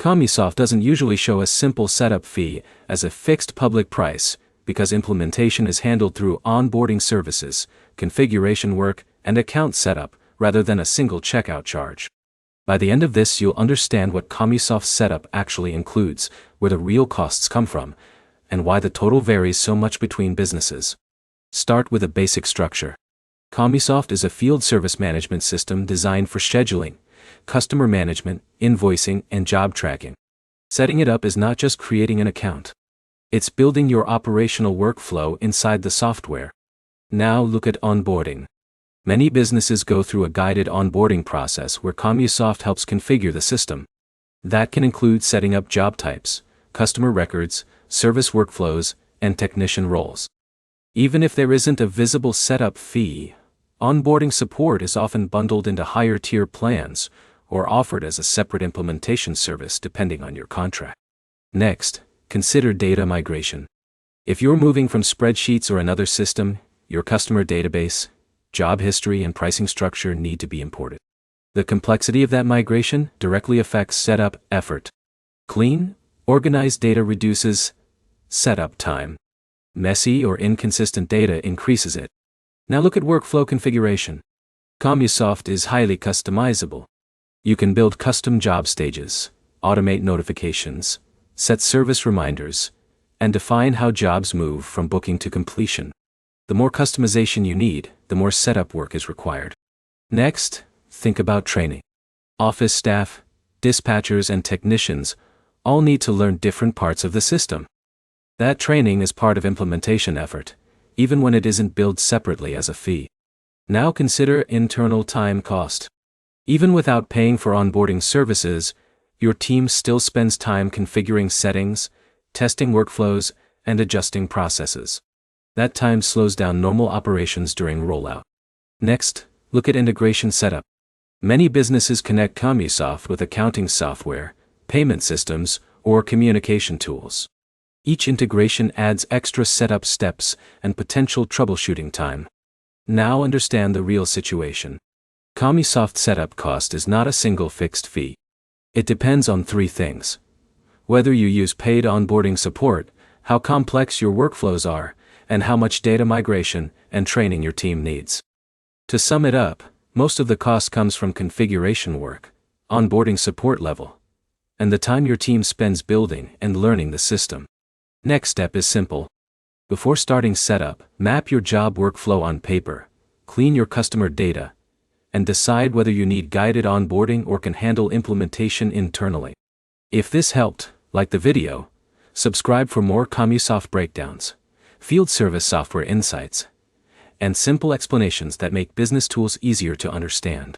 Commusoft doesn't usually show a simple setup fee as a fixed public price, because implementation is handled through onboarding services, configuration work, and account setup, rather than a single checkout charge. By the end of this, you'll understand what Commusoft setup actually includes, where the real costs come from, and why the total varies so much between businesses. Start with a basic structure. Commusoft is a field service management system designed for scheduling, customer management, invoicing, and job tracking. Setting it up is not just creating an account. It's building your operational workflow inside the software. Now look at onboarding. Many businesses go through a guided onboarding process where Commusoft helps configure the system. That can include setting up job types, customer records, service workflows, and technician roles. Even if there isn't a visible setup fee, onboarding support is often bundled into higher-tier plans or offered as a separate implementation service depending on your contract. Next, consider data migration. If you're moving from spreadsheets or another system, your customer database, job history, and pricing structure need to be imported. The complexity of that migration directly affects setup effort. Clean, organized data reduces setup time. Messy or inconsistent data increases it. Now look at workflow configuration. Commusoft is highly customizable. You can build custom job stages, automate notifications, set service reminders, and define how jobs move from booking to completion. The more customization you need, the more setup work is required. Next, think about training. Office staff, dispatchers, and technicians all need to learn different parts of the system. That training is part of implementation effort, even when it isn't billed separately as a fee. Now consider internal time cost. Even without paying for onboarding services, your team still spends time configuring settings, testing workflows, and adjusting processes. That time slows down normal operations during rollout. Next, look at integration setup. Many businesses connect Commusoft with accounting software, payment systems, or communication tools. Each integration adds extra setup steps and potential troubleshooting time. Now understand the real situation. Commusoft setup cost is not a single fixed fee. It depends on three things: whether you use paid onboarding support, how complex your workflows are, and how much data migration and training your team needs. To sum it up, most of the cost comes from configuration work, onboarding support level, and the time your team spends building and learning the system. Next step is simple. Before starting setup, map your job workflow on paper, clean your customer data, and decide whether you need guided onboarding or can handle implementation internally. If this helped, like the video, subscribe for more Commusoft breakdowns, field service software insights, and simple explanations that make business tools easier to understand.